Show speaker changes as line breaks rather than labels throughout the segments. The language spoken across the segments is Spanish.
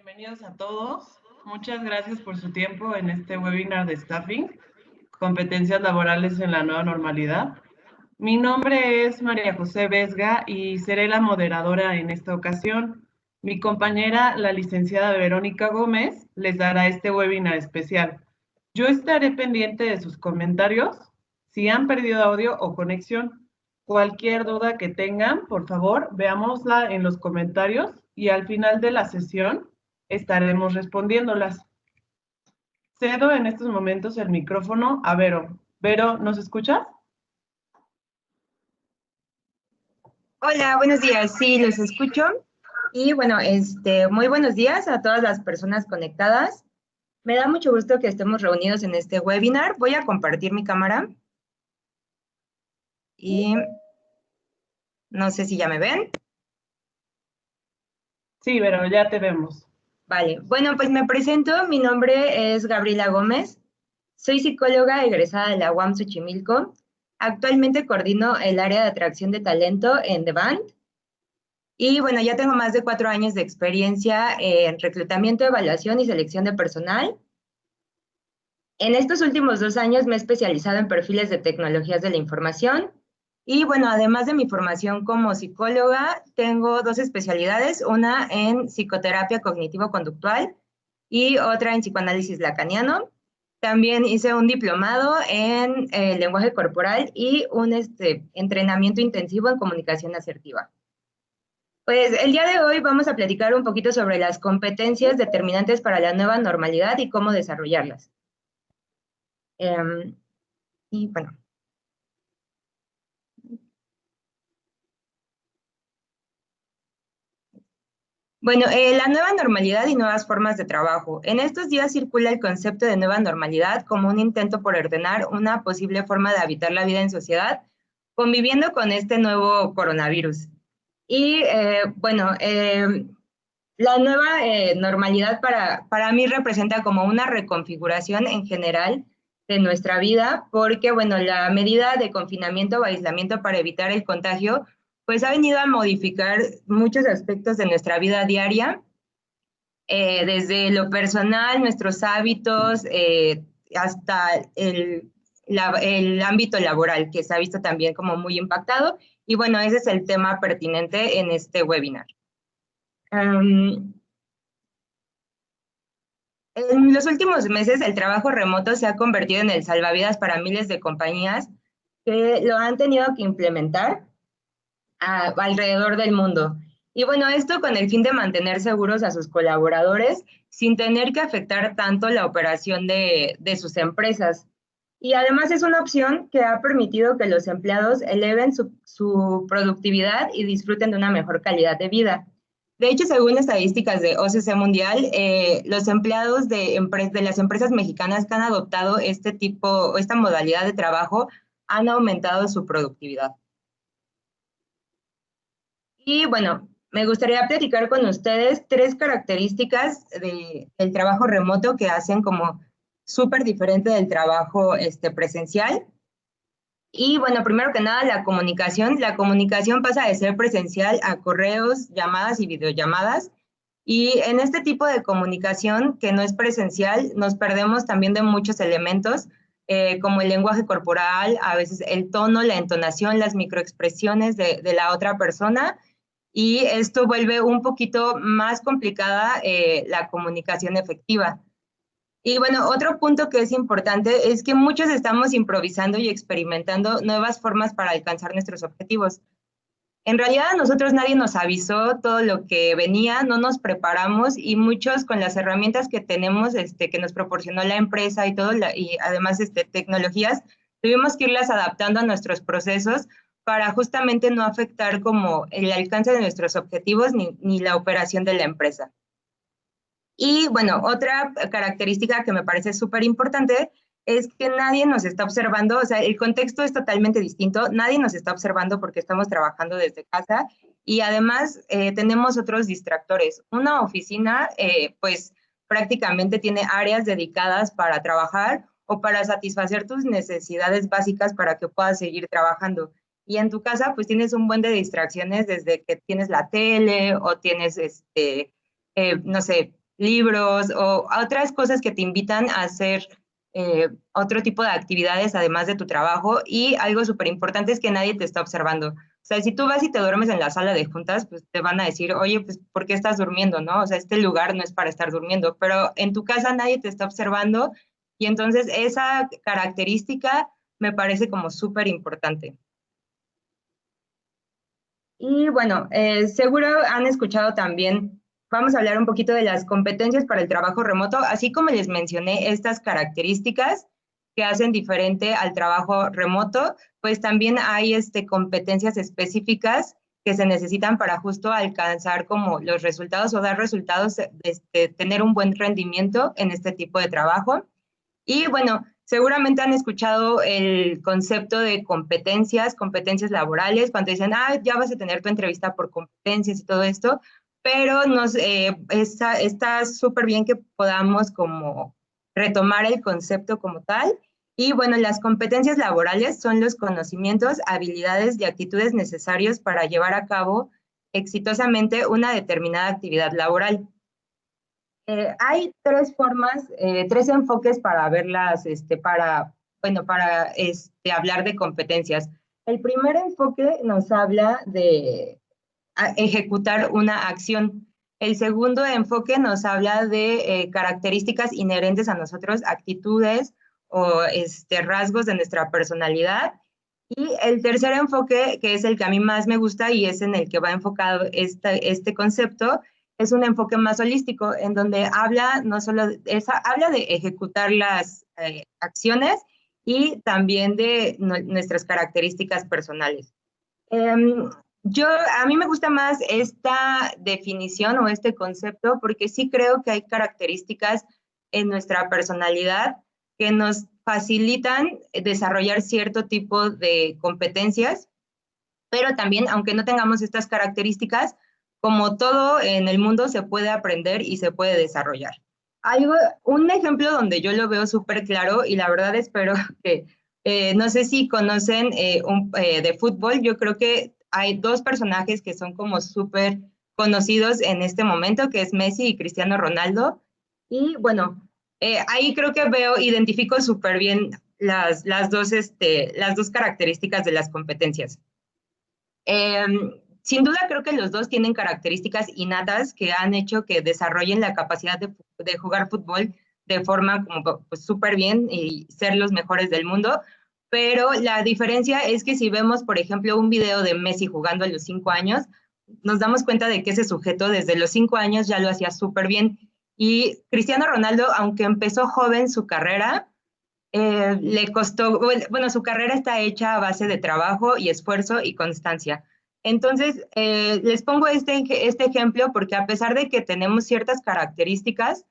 Bienvenidos a todos. Muchas gracias por su tiempo en este webinar de Staffing, competencias laborales en la nueva normalidad. Mi nombre es María José Vesga y seré la moderadora en esta ocasión. Mi compañera, la licenciada Verónica Gómez, les dará este webinar especial. Yo estaré pendiente de sus comentarios, si han perdido audio o conexión. Cualquier duda que tengan, por favor, veámosla en los comentarios y al final de la sesión estaremos respondiéndolas. Cedo en estos momentos el micrófono a Vero. Vero, ¿nos escuchas?
Hola, buenos días. Sí, los escucho. Y bueno, muy buenos días a todas las personas conectadas. Me da mucho gusto que estemos reunidos en este webinar. Voy a compartir mi cámara. Y no sé si ya me ven.
Sí, Vero, ya te vemos.
Vale, bueno, pues me presento. Mi nombre es Gabriela Gómez. Soy psicóloga egresada de la UAM Xochimilco. Actualmente coordino el área de atracción de talento en The Band. Y bueno, ya tengo más de 4 años de experiencia en reclutamiento, evaluación y selección de personal. En estos últimos 2 años me he especializado en perfiles de tecnologías de la información. Y bueno, además de mi formación como psicóloga, tengo 2 especialidades, una en psicoterapia cognitivo-conductual y otra en psicoanálisis lacaniano. También hice un diplomado en lenguaje corporal y un entrenamiento intensivo en comunicación asertiva. Pues el día de hoy vamos a platicar un poquito sobre las competencias determinantes para la nueva normalidad y cómo desarrollarlas. Y bueno. Bueno, la nueva normalidad y nuevas formas de trabajo. En estos días circula el concepto de nueva normalidad como un intento por ordenar una posible forma de habitar la vida en sociedad, conviviendo con este nuevo coronavirus. Y la nueva normalidad para mí representa como una reconfiguración en general de nuestra vida, porque, bueno, la medida de confinamiento o aislamiento para evitar el contagio, pues ha venido a modificar muchos aspectos de nuestra vida diaria, desde lo personal, nuestros hábitos, hasta el ámbito laboral, que se ha visto también como muy impactado. Y bueno, ese es el tema pertinente en este webinar. En los últimos meses, el trabajo remoto se ha convertido en el salvavidas para miles de compañías que lo han tenido que implementar alrededor del mundo. Y bueno, esto con el fin de mantener seguros a sus colaboradores sin tener que afectar tanto la operación de sus empresas. Y además es una opción que ha permitido que los empleados eleven su productividad y disfruten de una mejor calidad de vida. De hecho, según estadísticas de OCC Mundial, los empleados de las empresas mexicanas que han adoptado esta modalidad de trabajo han aumentado su productividad. Y bueno, me gustaría platicar con ustedes 3 características del trabajo remoto que hacen como súper diferente del trabajo presencial. Y bueno, primero que nada, la comunicación. La comunicación pasa de ser presencial a correos, llamadas y videollamadas. Y en este tipo de comunicación que no es presencial, nos perdemos también de muchos elementos, como el lenguaje corporal, a veces el tono, la entonación, las microexpresiones de la otra persona. Y esto vuelve un poquito más complicada la comunicación efectiva. Y bueno, otro punto que es importante es que muchos estamos improvisando y experimentando nuevas formas para alcanzar nuestros objetivos. En realidad a nosotros nadie nos avisó todo lo que venía, no nos preparamos y muchos con las herramientas que tenemos, que nos proporcionó la empresa y todo, y además tecnologías, tuvimos que irlas adaptando a nuestros procesos para justamente no afectar como el alcance de nuestros objetivos ni la operación de la empresa. Y bueno, otra característica que me parece súper importante es que nadie nos está observando, o sea, el contexto es totalmente distinto, nadie nos está observando porque estamos trabajando desde casa y además tenemos otros distractores. Una oficina, pues prácticamente tiene áreas dedicadas para trabajar o para satisfacer tus necesidades básicas para que puedas seguir trabajando. Y en tu casa, pues tienes un buen de distracciones desde que tienes la tele o tienes, no sé, libros o otras cosas que te invitan a hacer otro tipo de actividades además de tu trabajo. Y algo súper importante es que nadie te está observando. O sea, si tú vas y te duermes en la sala de juntas, pues te van a decir, oye, pues, ¿por qué estás durmiendo, no? O sea, este lugar no es para estar durmiendo, pero en tu casa nadie te está observando y entonces esa característica me parece como súper importante. Y bueno, seguro han escuchado también, vamos a hablar un poquito de las competencias para el trabajo remoto, así como les mencioné estas características que hacen diferente al trabajo remoto, pues también hay competencias específicas que se necesitan para justo alcanzar como los resultados o dar resultados, tener un buen rendimiento en este tipo de trabajo. Y bueno, seguramente han escuchado el concepto de competencias, competencias laborales, cuando dicen, ah, ya vas a tener tu entrevista por competencias y todo esto, pero está súper bien que podamos como retomar el concepto como tal. Y bueno, las competencias laborales son los conocimientos, habilidades y actitudes necesarios para llevar a cabo exitosamente una determinada actividad laboral. Hay tres formas, tres enfoques para verlas, para hablar de competencias. El primer enfoque nos habla de ejecutar una acción. El segundo enfoque nos habla de características inherentes a nosotros, actitudes o rasgos de nuestra personalidad. Y el tercer enfoque, que es el que a mí más me gusta y es en el que va enfocado este concepto, es un enfoque más holístico, en donde habla no solo habla de ejecutar las acciones y también de nuestras características personales. A mí me gusta más esta definición o este concepto porque sí creo que hay características en nuestra personalidad que nos facilitan desarrollar cierto tipo de competencias, pero también, aunque no tengamos estas características, como todo en el mundo se puede aprender y se puede desarrollar. Hay un ejemplo donde yo lo veo súper claro y la verdad espero que, no sé si conocen de fútbol, yo creo que hay dos personajes que son como súper conocidos en este momento, que es Messi y Cristiano Ronaldo. Y bueno, ahí creo que identifico súper bien las dos características de las competencias. Sin duda creo que los dos tienen características innatas que han hecho que desarrollen la capacidad de jugar fútbol de forma como pues, súper bien y ser los mejores del mundo, pero la diferencia es que si vemos, por ejemplo, un video de Messi jugando a los 5 años, nos damos cuenta de que ese sujeto desde los 5 años ya lo hacía súper bien. Y Cristiano Ronaldo, aunque empezó joven su carrera, le costó, bueno, su carrera está hecha a base de trabajo y esfuerzo y constancia. Entonces, les pongo este ejemplo porque a pesar de que tenemos ciertas características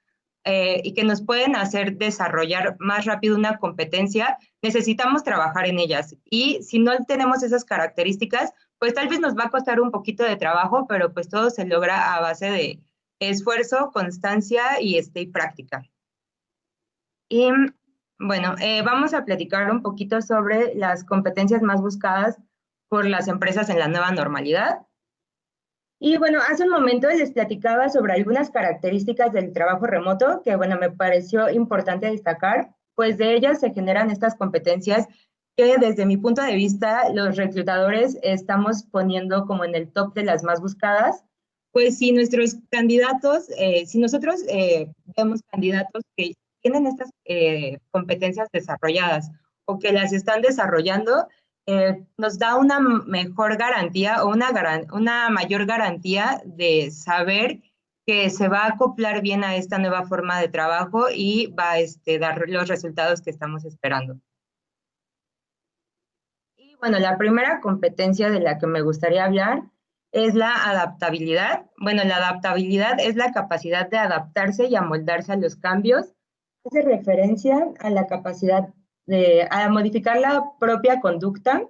y que nos pueden hacer desarrollar más rápido una competencia, necesitamos trabajar en ellas. Y si no tenemos esas características, pues tal vez nos va a costar un poquito de trabajo, pero pues todo se logra a base de esfuerzo, constancia y práctica. Y bueno, vamos a platicar un poquito sobre las competencias más buscadas por las empresas en la nueva normalidad. Y bueno, hace un momento les platicaba sobre algunas características del trabajo remoto que, bueno, me pareció importante destacar, pues de ellas se generan estas competencias que desde mi punto de vista los reclutadores estamos poniendo como en el top de las más buscadas. Pues si nuestros candidatos, si nosotros vemos candidatos que tienen estas competencias desarrolladas o que las están desarrollando, nos da una mejor garantía o una mayor garantía de saber que se va a acoplar bien a esta nueva forma de trabajo y va a dar los resultados que estamos esperando. Y bueno, la primera competencia de la que me gustaría hablar es la adaptabilidad. Bueno, la adaptabilidad es la capacidad de adaptarse y amoldarse a los cambios. Hace referencia a la capacidad a modificar la propia conducta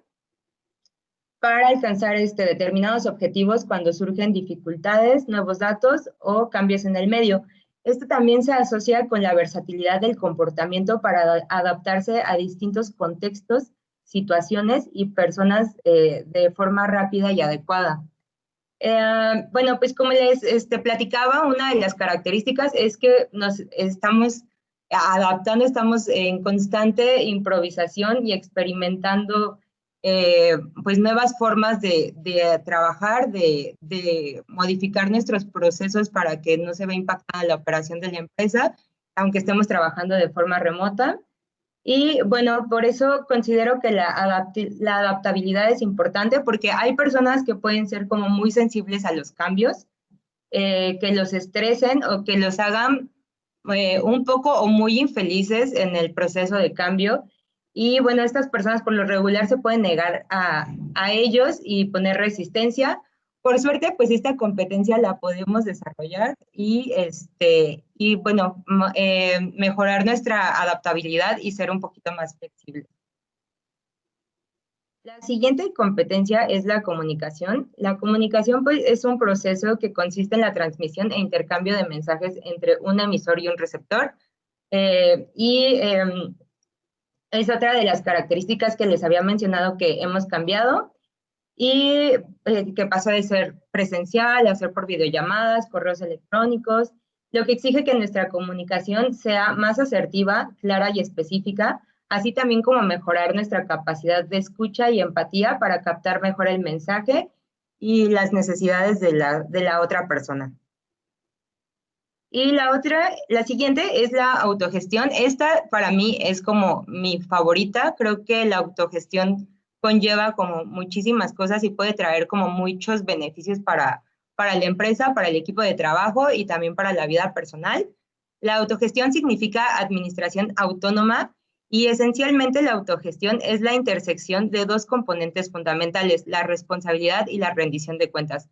para alcanzar determinados objetivos cuando surgen dificultades, nuevos datos o cambios en el medio. Esto también se asocia con la versatilidad del comportamiento para adaptarse a distintos contextos, situaciones y personas de forma rápida y adecuada. Bueno, pues como les platicaba, una de las características es que nos estamos adaptando, estamos en constante improvisación y experimentando pues nuevas formas de trabajar, de modificar nuestros procesos para que no se vea impactada la operación de la empresa, aunque estemos trabajando de forma remota. Y bueno, por eso considero que la adaptabilidad es importante porque hay personas que pueden ser como muy sensibles a los cambios, que los estresen o que los hagan un poco o muy infelices en el proceso de cambio. Y bueno, estas personas por lo regular se pueden negar a ellos y poner resistencia. Por suerte, pues esta competencia la podemos desarrollar y bueno, mejorar nuestra adaptabilidad y ser un poquito más flexibles. La siguiente competencia es la comunicación. La comunicación pues, es un proceso que consiste en la transmisión e intercambio de mensajes entre un emisor y un receptor. Es otra de las características que les había mencionado que hemos cambiado y que pasó de ser presencial a ser por videollamadas, correos electrónicos, lo que exige que nuestra comunicación sea más asertiva, clara y específica, así también como mejorar nuestra capacidad de escucha y empatía para captar mejor el mensaje y las necesidades de la otra persona. Y la siguiente es la autogestión. Esta para mí es como mi favorita. Creo que la autogestión conlleva como muchísimas cosas y puede traer como muchos beneficios para la empresa, para el equipo de trabajo y también para la vida personal. La autogestión significa administración autónoma y esencialmente la autogestión es la intersección de dos componentes fundamentales, la responsabilidad y la rendición de cuentas.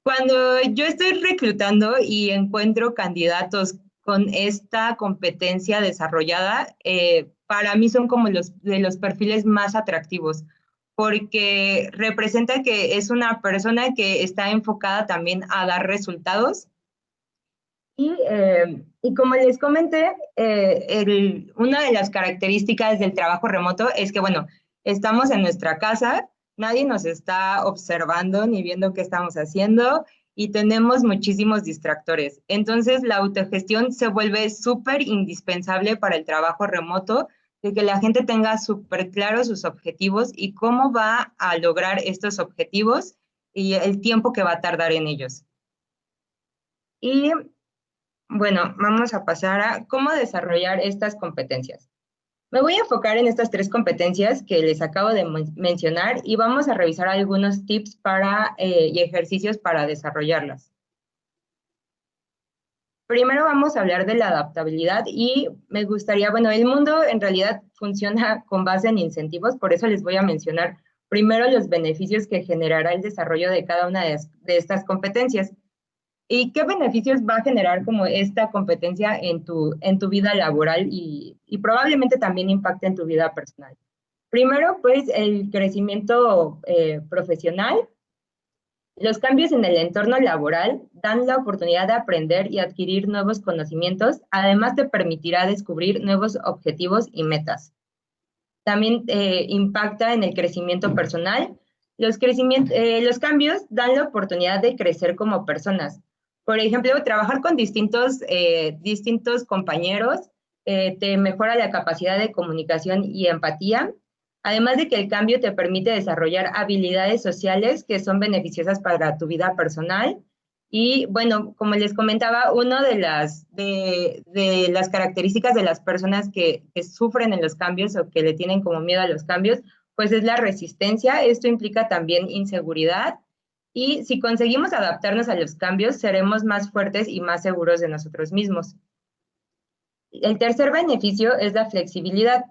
Cuando yo estoy reclutando y encuentro candidatos con esta competencia desarrollada, para mí son como de los perfiles más atractivos, porque representa que es una persona que está enfocada también a dar resultados. Y como les comenté, una de las características del trabajo remoto es que, bueno, estamos en nuestra casa, nadie nos está observando ni viendo qué estamos haciendo y tenemos muchísimos distractores. Entonces, la autogestión se vuelve súper indispensable para el trabajo remoto, de que la gente tenga súper claros sus objetivos y cómo va a lograr estos objetivos y el tiempo que va a tardar en ellos. Y bueno, vamos a pasar a cómo desarrollar estas competencias. Me voy a enfocar en estas tres competencias que les acabo de mencionar y vamos a revisar algunos tips y ejercicios para desarrollarlas. Primero vamos a hablar de la adaptabilidad y me gustaría, bueno, el mundo en realidad funciona con base en incentivos, por eso les voy a mencionar primero los beneficios que generará el desarrollo de cada una de estas competencias. ¿Y qué beneficios va a generar como esta competencia en tu vida laboral y probablemente también impacte en tu vida personal? Primero, pues, el crecimiento profesional. Los cambios en el entorno laboral dan la oportunidad de aprender y adquirir nuevos conocimientos, además te permitirá descubrir nuevos objetivos y metas. También impacta en el crecimiento personal. Los cambios dan la oportunidad de crecer como personas. Por ejemplo, trabajar con distintos compañeros te mejora la capacidad de comunicación y empatía, además de que el cambio te permite desarrollar habilidades sociales que son beneficiosas para tu vida personal. Y bueno, como les comentaba, una de las características de las personas que sufren en los cambios o que le tienen como miedo a los cambios, pues es la resistencia. Esto implica también inseguridad. Y si conseguimos adaptarnos a los cambios, seremos más fuertes y más seguros de nosotros mismos. El tercer beneficio es la flexibilidad.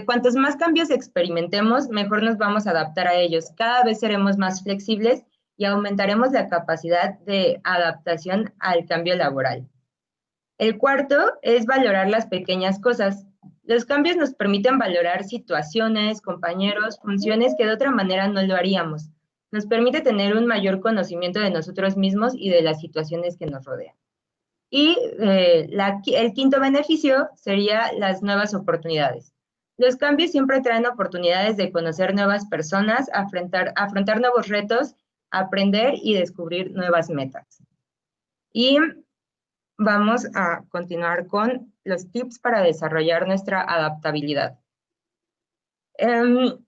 Cuantos más cambios experimentemos, mejor nos vamos a adaptar a ellos. Cada vez seremos más flexibles y aumentaremos la capacidad de adaptación al cambio laboral. El cuarto es valorar las pequeñas cosas. Los cambios nos permiten valorar situaciones, compañeros, funciones que de otra manera no lo haríamos. Nos permite tener un mayor conocimiento de nosotros mismos y de las situaciones que nos rodean. Y el quinto beneficio sería las nuevas oportunidades. Los cambios siempre traen oportunidades de conocer nuevas personas, afrontar nuevos retos aprender y descubrir nuevas metas. Y vamos a continuar con los tips para desarrollar nuestra adaptabilidad.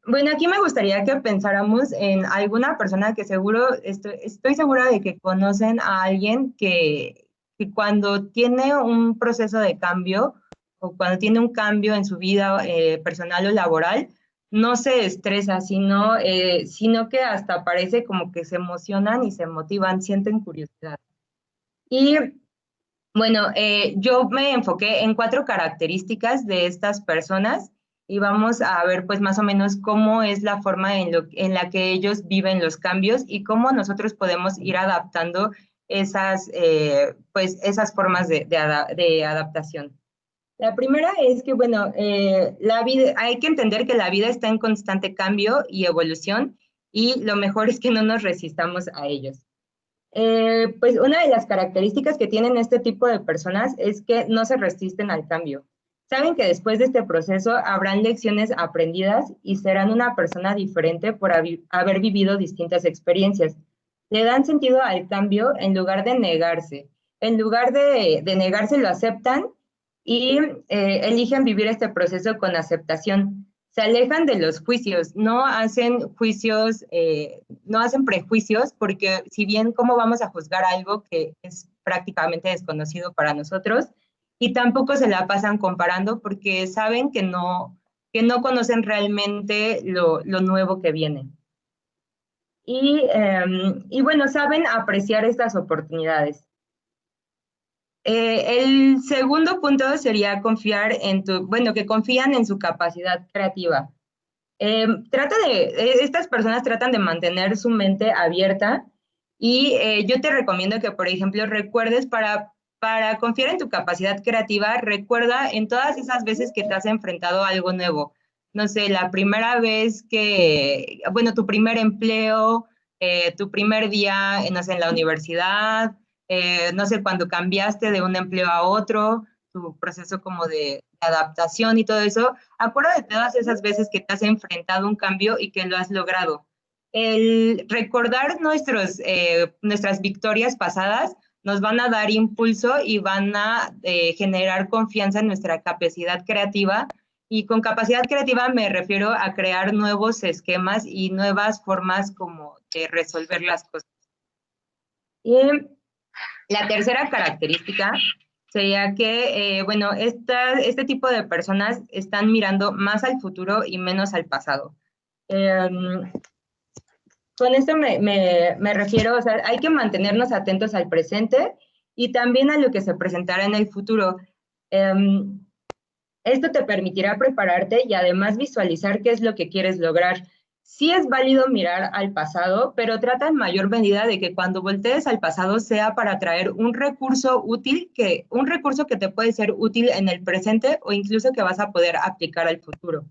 Bueno, aquí me gustaría que pensáramos en alguna persona que seguro, estoy segura de que conocen a alguien que cuando tiene un proceso de cambio o cuando tiene un cambio en su vida personal o laboral, no se estresa, sino que hasta parece como que se emocionan y se motivan, sienten curiosidad. Y bueno, yo me enfoqué en 4 características de estas personas y vamos a ver pues más o menos cómo es la forma en la que ellos viven los cambios y cómo nosotros podemos ir adaptando pues esas formas de adaptación. La primera es que, bueno, la vida, hay que entender que la vida está en constante cambio y evolución y lo mejor es que no nos resistamos a ellos. Pues una de las características que tienen este tipo de personas es que no se resisten al cambio. Saben que después de este proceso habrán lecciones aprendidas y serán una persona diferente por haber vivido distintas experiencias. Le dan sentido al cambio en lugar de negarse. En lugar de negarse, lo aceptan y eligen vivir este proceso con aceptación. Se alejan de los juicios, no hacen juicios, no hacen prejuicios, porque si bien cómo vamos a juzgar algo que es prácticamente desconocido para nosotros, y tampoco se la pasan comparando porque saben que no conocen realmente lo nuevo que viene. Y bueno, saben apreciar estas oportunidades. El segundo punto sería confiar que confían en su capacidad creativa. Estas personas tratan de mantener su mente abierta y yo te recomiendo que, por ejemplo, recuerdes para confiar en tu capacidad creativa, recuerda en todas esas veces que te has enfrentado a algo nuevo. No sé, la primera vez tu primer empleo, tu primer día, no sé, en la universidad, no sé, cuando cambiaste de un empleo a otro, tu proceso como de adaptación y todo eso. Acuérdate de todas esas veces que te has enfrentado a un cambio y que lo has logrado. El recordar nuestras victorias pasadas nos van a dar impulso y van a generar confianza en nuestra capacidad creativa. Y con capacidad creativa me refiero a crear nuevos esquemas y nuevas formas como de resolver las cosas. Y la tercera característica sería que, este tipo de personas están mirando más al futuro y menos al pasado. Con esto me refiero, o sea, hay que mantenernos atentos al presente y también a lo que se presentará en el futuro. Esto te permitirá prepararte y además visualizar qué es lo que quieres lograr. Sí es válido mirar al pasado, pero trata en mayor medida de que cuando voltees al pasado sea para traer un recurso que te puede ser útil en el presente o incluso que vas a poder aplicar al futuro.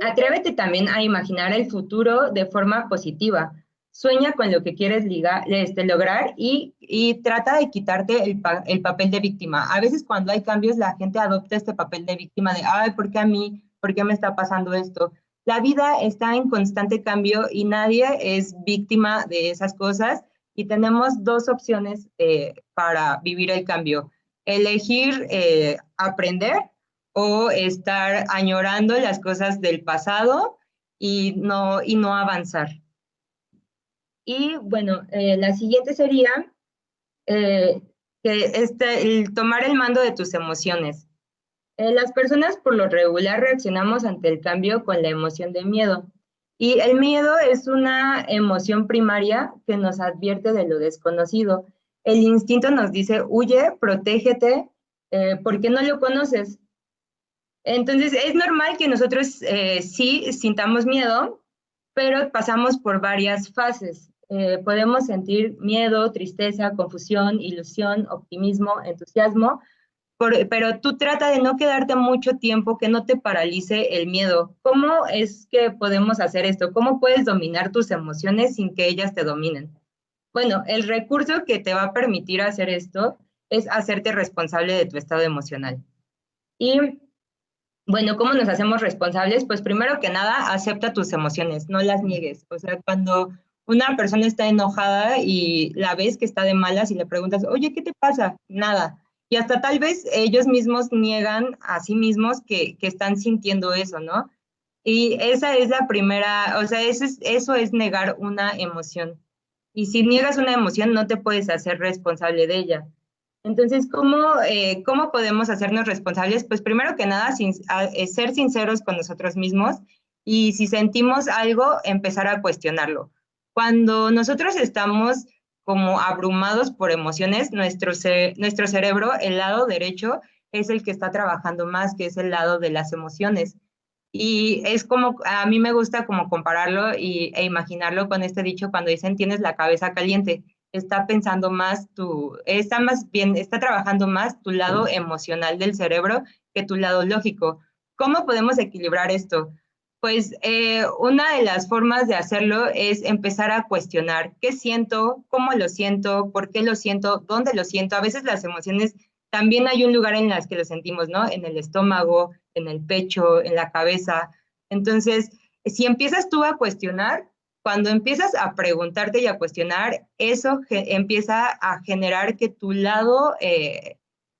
Atrévete también a imaginar el futuro de forma positiva. Sueña con lo que quieres lograr y trata de quitarte el papel de víctima. A veces cuando hay cambios la gente adopta este papel de víctima de, ay, ¿por qué a mí? ¿Por qué me está pasando esto? La vida está en constante cambio y nadie es víctima de esas cosas y tenemos 2 opciones para vivir el cambio. Elegir aprender o estar añorando las cosas del pasado y no avanzar. Y bueno, la siguiente sería el tomar el mando de tus emociones. Las personas por lo regular reaccionamos ante el cambio con la emoción de miedo. Y el miedo es una emoción primaria que nos advierte de lo desconocido. El instinto nos dice, huye, protégete, porque no lo conoces. Entonces, es normal que nosotros sí sintamos miedo, pero pasamos por varias fases. Podemos sentir miedo, tristeza, confusión, ilusión, optimismo, entusiasmo, pero tú trata de no quedarte mucho tiempo, que no te paralice el miedo. ¿Cómo es que podemos hacer esto? ¿Cómo puedes dominar tus emociones sin que ellas te dominen? Bueno, el recurso que te va a permitir hacer esto es hacerte responsable de tu estado emocional. Y Bueno, ¿cómo nos hacemos responsables? Pues primero que nada, acepta tus emociones, no las niegues. O sea, cuando una persona está enojada y la ves que está de malas y le preguntas, oye, ¿qué te pasa? Nada. Y hasta tal vez ellos mismos niegan a sí mismos que están sintiendo eso, ¿no? Y esa es la primera, o sea, eso es negar una emoción. Y si niegas una emoción, no te puedes hacer responsable de ella. Entonces, ¿cómo podemos hacernos responsables? Pues primero que nada, ser sinceros con nosotros mismos y si sentimos algo, empezar a cuestionarlo. Cuando nosotros estamos como abrumados por emociones, nuestro cerebro, el lado derecho, es el que está trabajando más, que es el lado de las emociones. Y es como, a mí me gusta como compararlo e imaginarlo con este dicho cuando dicen tienes la cabeza caliente, está pensando más está más bien, está trabajando más tu lado emocional del cerebro que tu lado lógico. ¿Cómo podemos equilibrar esto? Pues una de las formas de hacerlo es empezar a cuestionar qué siento, cómo lo siento, por qué lo siento, dónde lo siento. A veces las emociones también hay un lugar en las que lo sentimos, ¿no? En el estómago, en el pecho, en la cabeza. Entonces, si empiezas tú a cuestionar, cuando empiezas a preguntarte y a cuestionar, eso empieza a generar que tu lado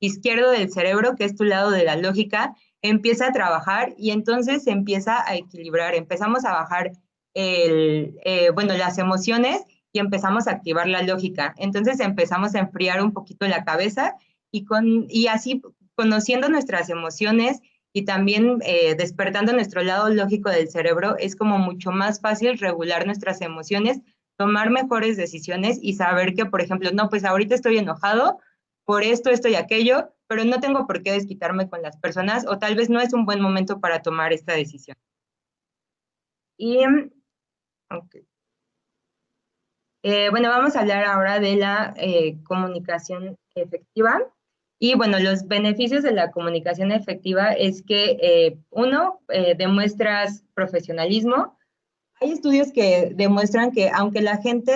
izquierdo del cerebro, que es tu lado de la lógica, empieza a trabajar y entonces se empieza a equilibrar. Empezamos a bajar bueno, las emociones y empezamos a activar la lógica. Entonces empezamos a enfriar un poquito la cabeza y así conociendo nuestras emociones y también despertando nuestro lado lógico del cerebro, es como mucho más fácil regular nuestras emociones, tomar mejores decisiones y saber que, por ejemplo, no, pues ahorita estoy enojado por esto y aquello, pero no tengo por qué desquitarme con las personas o tal vez no es un buen momento para tomar esta decisión. Y, okay. Bueno, vamos a hablar ahora de la comunicación efectiva. Y bueno, los beneficios de la comunicación efectiva es que, uno, demuestras profesionalismo. Hay estudios que demuestran que aunque la gente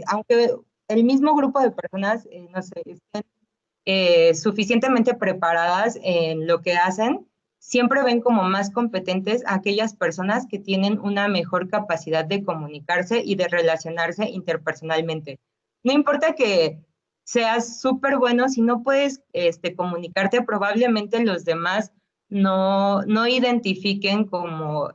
aunque el mismo grupo de personas, no sé, estén suficientemente preparadas en lo que hacen, siempre ven como más competentes a aquellas personas que tienen una mejor capacidad de comunicarse y de relacionarse interpersonalmente. No importa que seas súper bueno, si no puedes comunicarte, probablemente los demás no identifiquen como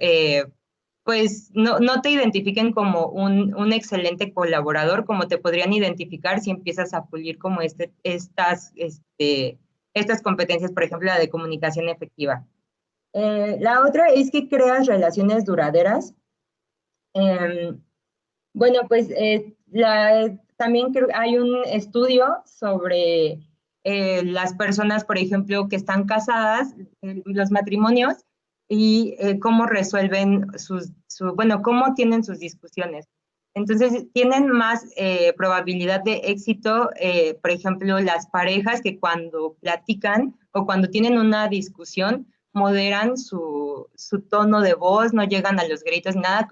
pues no te identifiquen como un excelente colaborador, como te podrían identificar si empiezas a pulir como estas competencias, por ejemplo, la de comunicación efectiva. La otra es que creas relaciones duraderas. Eh, bueno, pues también hay un estudio sobre las personas, por ejemplo, que están casadas, los matrimonios, y cómo resuelven bueno, cómo tienen sus discusiones. Entonces, tienen más probabilidad de éxito, por ejemplo, las parejas que cuando platican o cuando tienen una discusión, moderan su tono de voz, no llegan a los gritos, nada,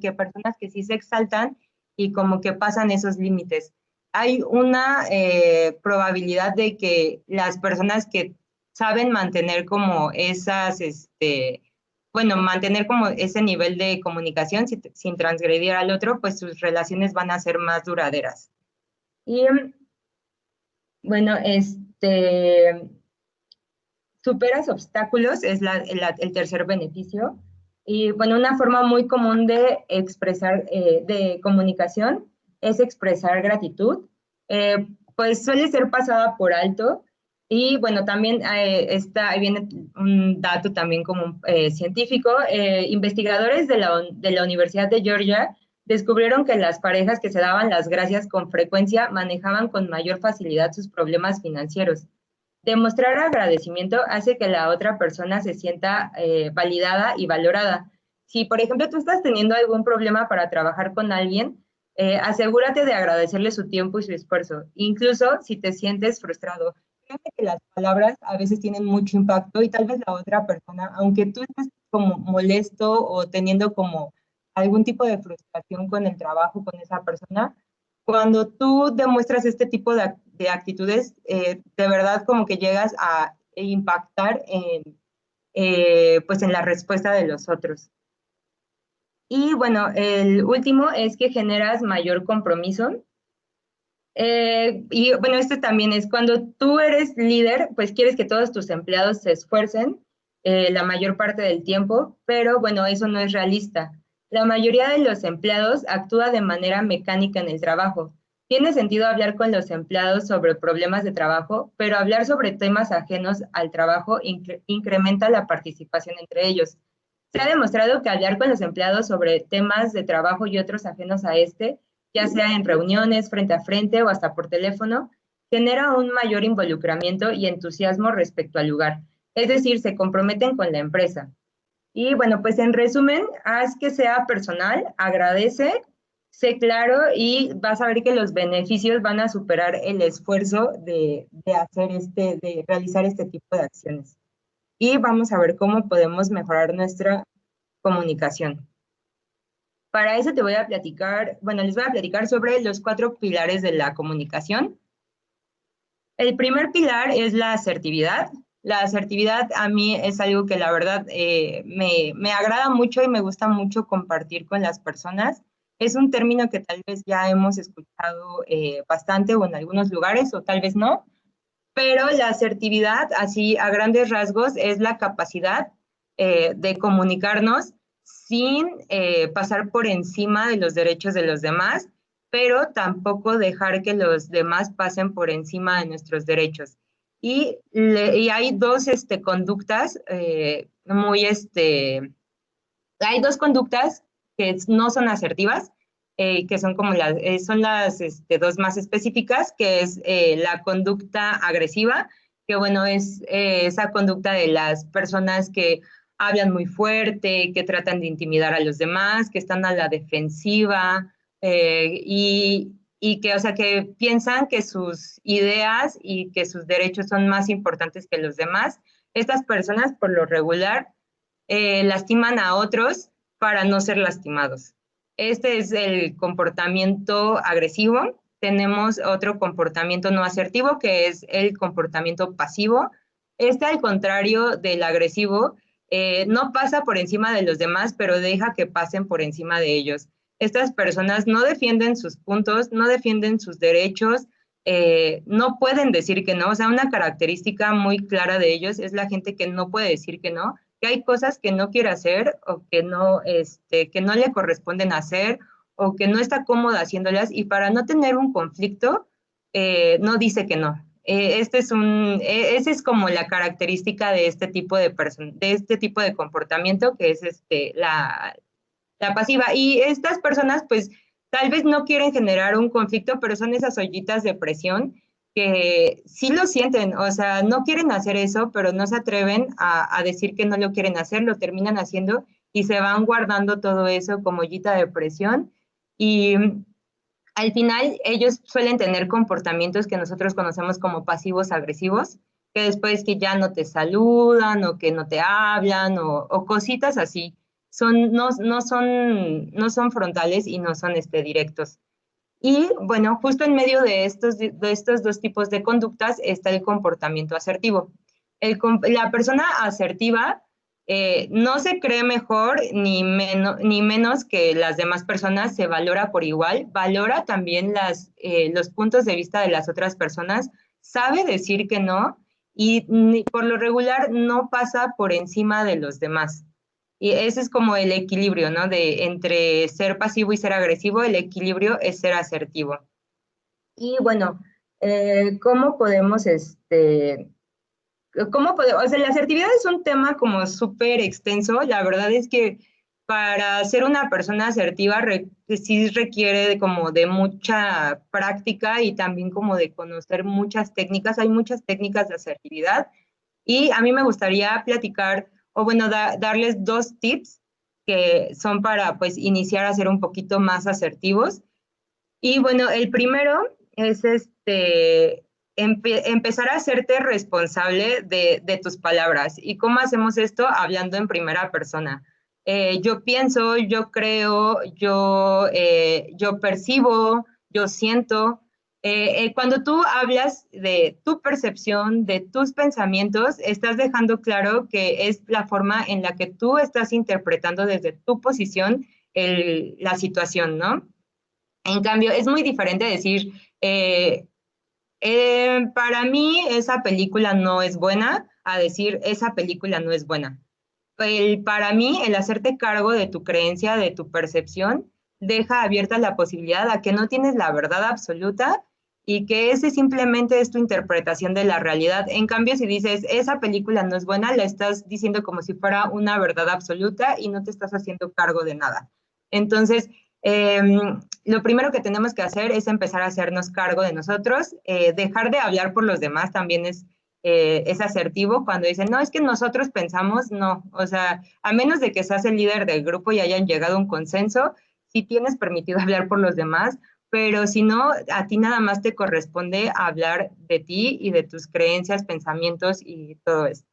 que personas que sí se exaltan y como que pasan esos límites. Hay una probabilidad de que las personas que saben mantener como bueno, mantener como ese nivel de comunicación sin transgredir al otro, pues sus relaciones van a ser más duraderas. Y bueno, superas obstáculos es el tercer beneficio. Y bueno, una forma muy común de expresar, de comunicación, es expresar gratitud. Pues suele ser pasada por alto. Y bueno, también ahí viene un dato también como científico. Investigadores de la Universidad de Georgia descubrieron que las parejas que se daban las gracias con frecuencia manejaban con mayor facilidad sus problemas financieros. Demostrar agradecimiento hace que la otra persona se sienta validada y valorada. Si, por ejemplo, tú estás teniendo algún problema para trabajar con alguien, asegúrate de agradecerle su tiempo y su esfuerzo, incluso si te sientes frustrado. Fíjate que las palabras a veces tienen mucho impacto y tal vez la otra persona, aunque tú estés como molesto o teniendo como algún tipo de frustración con el trabajo con esa persona, cuando tú demuestras este tipo de actitudes, de verdad como que llegas a impactar pues en la respuesta de los otros. Y bueno, el último es que generas mayor compromiso. Y bueno, este también es cuando tú eres líder, pues quieres que todos tus empleados se esfuercen la mayor parte del tiempo, pero bueno, eso no es realista. La mayoría de los empleados actúa de manera mecánica en el trabajo. Tiene sentido hablar con los empleados sobre problemas de trabajo, pero hablar sobre temas ajenos al trabajo incrementa la participación entre ellos. Se ha demostrado que hablar con los empleados sobre temas de trabajo y otros ajenos a este, ya sea en reuniones, frente a frente o hasta por teléfono, genera un mayor involucramiento y entusiasmo respecto al lugar. Es decir, se comprometen con la empresa. Y bueno, pues en resumen, haz que sea personal, agradece, sé claro y vas a ver que los beneficios van a superar el esfuerzo de realizar este tipo de acciones. Y vamos a ver cómo podemos mejorar nuestra comunicación. Para eso te voy a platicar, bueno, les voy a platicar sobre los 4 pilares de la comunicación. El primer pilar es la asertividad. La asertividad a mí es algo que la verdad me agrada mucho y me gusta mucho compartir con las personas. Es un término que tal vez ya hemos escuchado bastante o en algunos lugares o tal vez no, pero la asertividad, así a grandes rasgos, es la capacidad de comunicarnos sin pasar por encima de los derechos de los demás, pero tampoco dejar que los demás pasen por encima de nuestros derechos. Y hay dos conductas hay dos conductas que no son asertivas, que son como son las dos más específicas, que es la conducta agresiva, que bueno, es esa conducta de las personas que hablan muy fuerte, que tratan de intimidar a los demás, que están a la defensiva y que, o sea, que piensan que sus ideas y que sus derechos son más importantes que los demás. Estas personas, por lo regular, lastiman a otros para no ser lastimados. Este es el comportamiento agresivo. Tenemos otro comportamiento no asertivo, que es el comportamiento pasivo. Este, al contrario del agresivo, no pasa por encima de los demás, pero deja que pasen por encima de ellos. Estas personas no defienden sus puntos, no defienden sus derechos, no pueden decir que no. O sea, una característica muy clara de ellos es la gente que no puede decir que no, que hay cosas que no quiere hacer o que no le corresponden hacer o que no está cómoda haciéndolas, y para no tener un conflicto, no dice que no. Esa es como la característica de este tipo de comportamiento, que es la pasiva. Y estas personas, pues, tal vez no quieren generar un conflicto, pero son esas ollitas de presión que sí lo sienten, o sea, no quieren hacer eso, pero no se atreven a decir que no lo quieren hacer, lo terminan haciendo y se van guardando todo eso como ollita de presión. Y al final ellos suelen tener comportamientos que nosotros conocemos como pasivos agresivos, que después que ya no te saludan o que no te hablan o cositas así. No son frontales y no son directos. Y bueno, justo en medio de estos dos tipos de conductas está el comportamiento asertivo. La persona asertiva no se cree mejor ni menos que las demás personas, se valora por igual, valora también los puntos de vista de las otras personas, sabe decir que no y por lo regular no pasa por encima de los demás. Y ese es como el equilibrio, ¿no? Entre ser pasivo y ser agresivo, el equilibrio es ser asertivo. Y bueno, ¿cómo podemos, o sea, la asertividad es un tema como súper extenso. La verdad es que para ser una persona asertiva sí requiere como de mucha práctica y también como de conocer muchas técnicas. Hay muchas técnicas de asertividad y a mí me gustaría platicar o bueno, darles 2 tips que son para pues iniciar a ser un poquito más asertivos. Y bueno, el primero es empezar a hacerte responsable de tus palabras. ¿Y cómo hacemos esto? Hablando en primera persona. Yo pienso, yo creo, yo percibo, yo siento. Cuando tú hablas de tu percepción, de tus pensamientos, estás dejando claro que es la forma en la que tú estás interpretando desde tu posición la situación, ¿no? En cambio, es muy diferente decir, para mí esa película no es buena, a decir, esa película no es buena. Para mí, el hacerte cargo de tu creencia, de tu percepción, deja abierta la posibilidad a que no tienes la verdad absoluta y que ese simplemente es tu interpretación de la realidad. En cambio, si dices, esa película no es buena, la estás diciendo como si fuera una verdad absoluta y no te estás haciendo cargo de nada. Entonces, eh, lo primero que tenemos que hacer es empezar a hacernos cargo de nosotros, dejar de hablar por los demás también es asertivo cuando dicen, no, es que nosotros pensamos, no, o sea, a menos de que seas el líder del grupo y hayan llegado a un consenso, sí tienes permitido hablar por los demás, pero si no, a ti nada más te corresponde hablar de ti y de tus creencias, pensamientos y todo eso.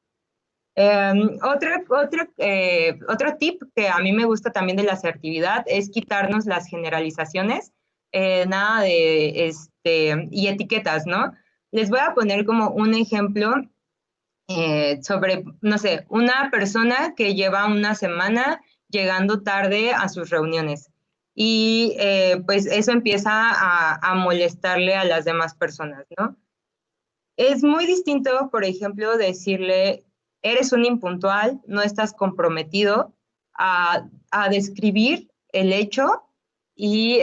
Otro tip que a mí me gusta también de la asertividad es quitarnos las generalizaciones, nada de y etiquetas, ¿no? Les voy a poner como un ejemplo sobre, no sé, una persona que lleva una semana llegando tarde a sus reuniones y pues eso empieza a molestarle a las demás personas, ¿no? Es muy distinto, por ejemplo, decirle, eres un impuntual, no estás comprometido, a describir el hecho y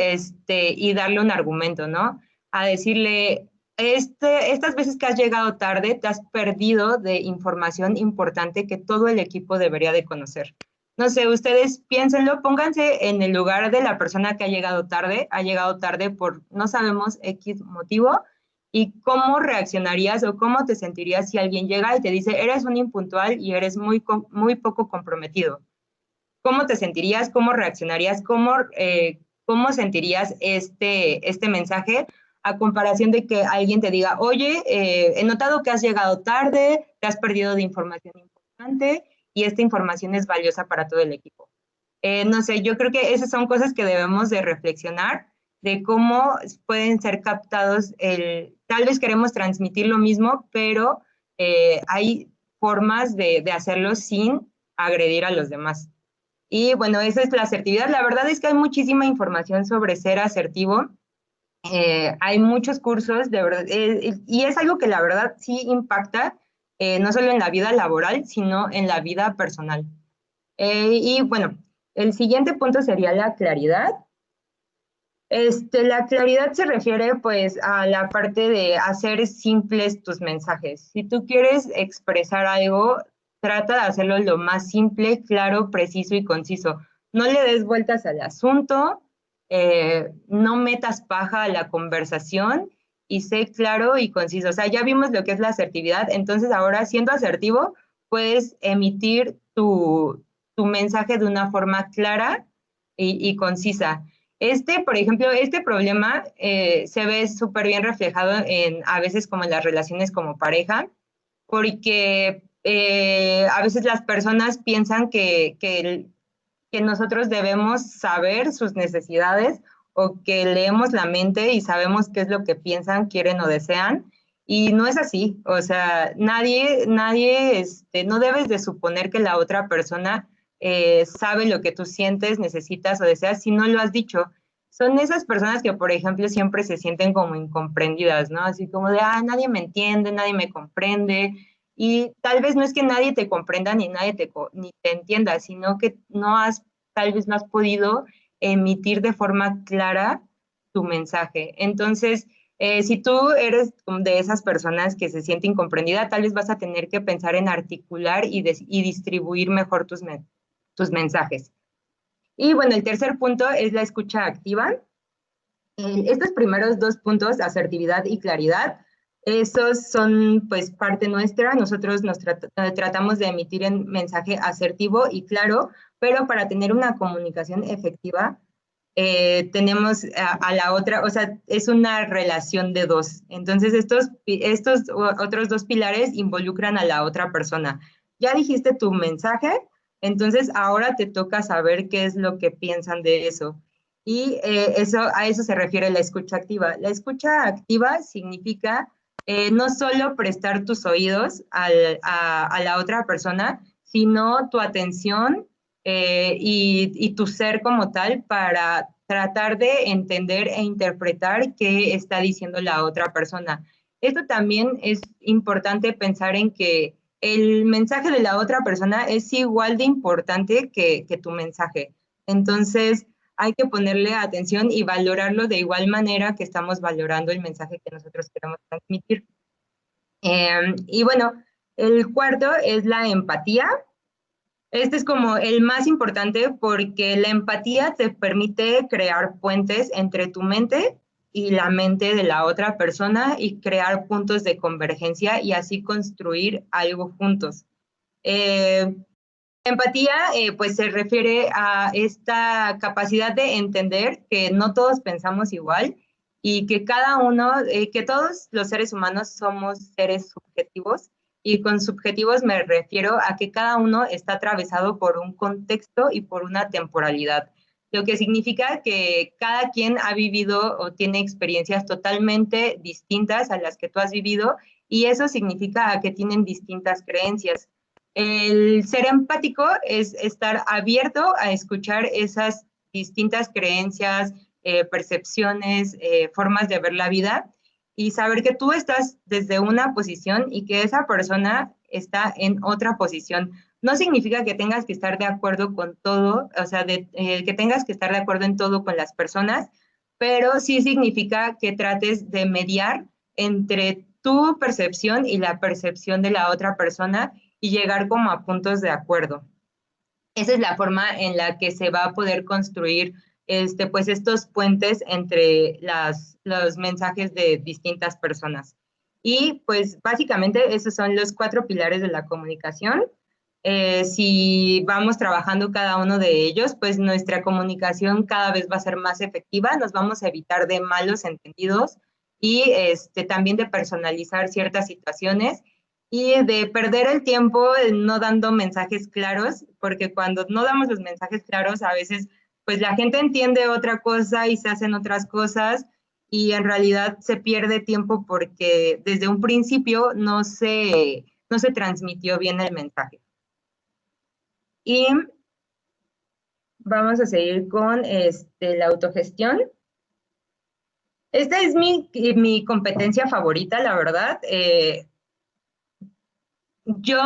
darle un argumento, ¿no? A decirle, estas veces que has llegado tarde, te has perdido de información importante que todo el equipo debería de conocer. No sé, ustedes piénsenlo, pónganse en el lugar de la persona que ha llegado tarde por no sabemos X motivo, y cómo reaccionarías o cómo te sentirías si alguien llega y te dice, eres un impuntual y eres muy poco comprometido. ¿Cómo te sentirías? ¿Cómo reaccionarías? ¿Cómo sentirías este mensaje a comparación de que alguien te diga, oye, he notado que has llegado tarde, te has perdido de información importante y esta información es valiosa para todo el equipo? No sé, yo creo que esas son cosas que debemos de reflexionar de cómo pueden ser captados. Tal vez queremos transmitir lo mismo, pero hay formas de hacerlo sin agredir a los demás. Y bueno, esa es la asertividad. La verdad es que hay muchísima información sobre ser asertivo. Hay muchos cursos, de verdad, y es algo que la verdad sí impacta, no solo en la vida laboral, sino en la vida personal. Y bueno, el siguiente punto sería la claridad. La claridad se refiere pues a la parte de hacer simples tus mensajes. Si tú quieres expresar algo, trata de hacerlo lo más simple, claro, preciso y conciso. No le des vueltas al asunto, no metas paja a la conversación y sé claro y conciso. O sea, ya vimos lo que es la asertividad, entonces ahora siendo asertivo, puedes emitir tu mensaje de una forma clara y concisa. Por ejemplo, este problema se ve súper bien reflejado a veces como en las relaciones como pareja, porque a veces las personas piensan que nosotros debemos saber sus necesidades o que leemos la mente y sabemos qué es lo que piensan, quieren o desean. Y no es así, o sea, no debes de suponer que la otra persona sabe lo que tú sientes, necesitas o deseas si no lo has dicho. Son esas personas que, por ejemplo, siempre se sienten como incomprendidas, ¿no? Así como de, nadie me entiende, nadie me comprende. Y tal vez no es que nadie te comprenda ni te entienda, sino que tal vez no has podido emitir de forma clara tu mensaje. Entonces, si tú eres de esas personas que se siente incomprendida, tal vez vas a tener que pensar en articular y distribuir mejor tus mensajes. Y bueno, el tercer punto es la escucha activa. Estos primeros dos puntos, asertividad y claridad, esos son pues parte nuestra. Nosotros tratamos de emitir un mensaje asertivo y claro, pero para tener una comunicación efectiva, tenemos a la otra, o sea, es una relación de dos. Entonces, estos otros dos pilares involucran a la otra persona. Ya dijiste tu mensaje, entonces ahora te toca saber qué es lo que piensan de eso. Y a eso se refiere la escucha activa. La escucha activa significa no solo prestar tus oídos a la otra persona, sino tu atención y tu ser como tal para tratar de entender e interpretar qué está diciendo la otra persona. Esto también es importante pensar en que el mensaje de la otra persona es igual de importante que tu mensaje. Entonces, hay que ponerle atención y valorarlo de igual manera que estamos valorando el mensaje que nosotros queremos transmitir. Y bueno, el cuarto es la empatía. Este es como el más importante porque la empatía te permite crear puentes entre tu mente y la mente de la otra persona y crear puntos de convergencia y así construir algo juntos. Empatía, pues se refiere a esta capacidad de entender que no todos pensamos igual y que cada uno, que todos los seres humanos somos seres subjetivos, y con subjetivos me refiero a que cada uno está atravesado por un contexto y por una temporalidad, lo que significa que cada quien ha vivido o tiene experiencias totalmente distintas a las que tú has vivido, y eso significa que tienen distintas creencias. El ser empático es estar abierto a escuchar esas distintas creencias, percepciones, formas de ver la vida, y saber que tú estás desde una posición y que esa persona está en otra posición. No significa que tengas que estar de acuerdo con todo, o sea, que tengas que estar de acuerdo en todo con las personas, pero sí significa que trates de mediar entre tu percepción y la percepción de la otra persona y llegar como a puntos de acuerdo. Esa es la forma en la que se va a poder construir pues estos puentes entre los mensajes de distintas personas. Y pues básicamente esos son los 4 pilares de la comunicación. Si vamos trabajando cada uno de ellos, pues nuestra comunicación cada vez va a ser más efectiva, nos vamos a evitar de malos entendidos y también de personalizar ciertas situaciones y de perder el tiempo no dando mensajes claros, porque cuando no damos los mensajes claros, a veces pues la gente entiende otra cosa y se hacen otras cosas y en realidad se pierde tiempo porque desde un principio no se transmitió bien el mensaje. Y vamos a seguir con la autogestión. Esta es mi competencia favorita, la verdad. Yo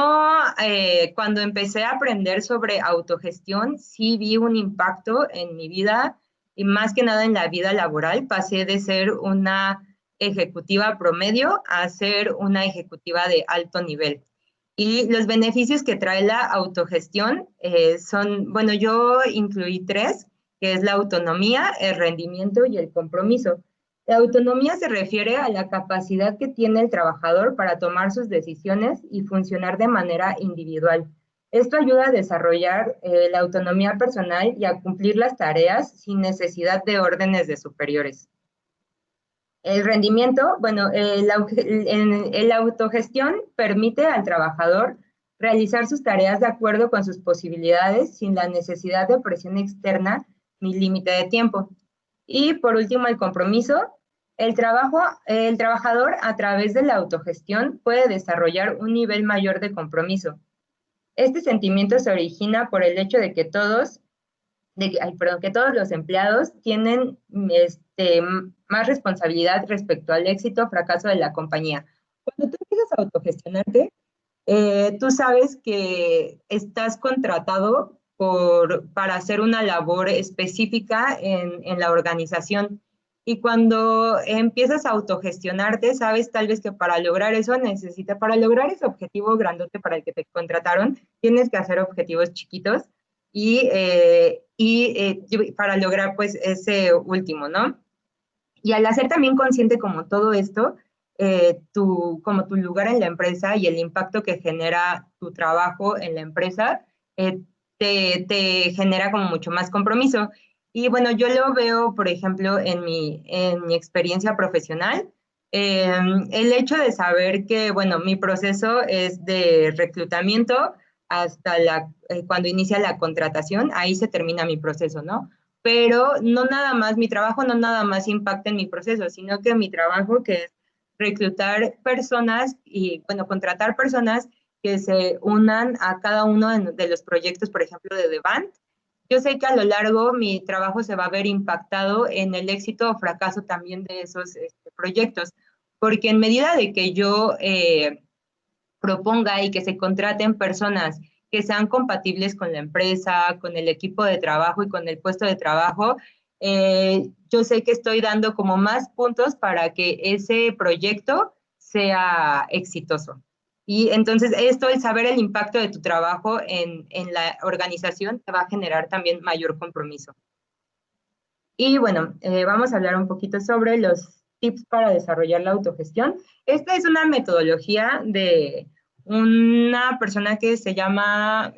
cuando empecé a aprender sobre autogestión, sí vi un impacto en mi vida y más que nada en la vida laboral. Pasé de ser una ejecutiva promedio a ser una ejecutiva de alto nivel. Y los beneficios que trae la autogestión son, bueno, yo incluí 3, que es la autonomía, el rendimiento y el compromiso. La autonomía se refiere a la capacidad que tiene el trabajador para tomar sus decisiones y funcionar de manera individual. Esto ayuda a desarrollar la autonomía personal y a cumplir las tareas sin necesidad de órdenes de superiores. El rendimiento, bueno, el autogestión permite al trabajador realizar sus tareas de acuerdo con sus posibilidades sin la necesidad de presión externa ni límite de tiempo. Y por último, el compromiso. El trabajador a través de la autogestión puede desarrollar un nivel mayor de compromiso. Este sentimiento se origina por el hecho de que que todos los empleados tienen más responsabilidad respecto al éxito o fracaso de la compañía. Cuando tú empiezas a autogestionarte, tú sabes que estás contratado para hacer una labor específica en la organización. Y cuando empiezas a autogestionarte, sabes tal vez que para lograr para lograr ese objetivo grandote para el que te contrataron, tienes que hacer objetivos chiquitos para lograr pues ese último, ¿no? Y al hacer también consciente como todo esto, como tu lugar en la empresa y el impacto que genera tu trabajo en la empresa, te genera como mucho más compromiso. Y bueno, yo lo veo, por ejemplo, en mi experiencia profesional, el hecho de saber que, bueno, mi proceso es de reclutamiento hasta cuando inicia la contratación, ahí se termina mi proceso, ¿no? pero no nada más, mi trabajo no nada más impacta en mi proceso, sino que mi trabajo, que es reclutar personas y, bueno, contratar personas que se unan a cada uno de los proyectos, por ejemplo, de The Band. Yo sé que a lo largo mi trabajo se va a ver impactado en el éxito o fracaso también de esos proyectos, porque en medida de que yo proponga y que se contraten personas que sean compatibles con la empresa, con el equipo de trabajo y con el puesto de trabajo, yo sé que estoy dando como más puntos para que ese proyecto sea exitoso. Y entonces esto, el saber el impacto de tu trabajo en la organización, te va a generar también mayor compromiso. Y bueno, vamos a hablar un poquito sobre los tips para desarrollar la autogestión. Esta es una metodología de una persona que se llama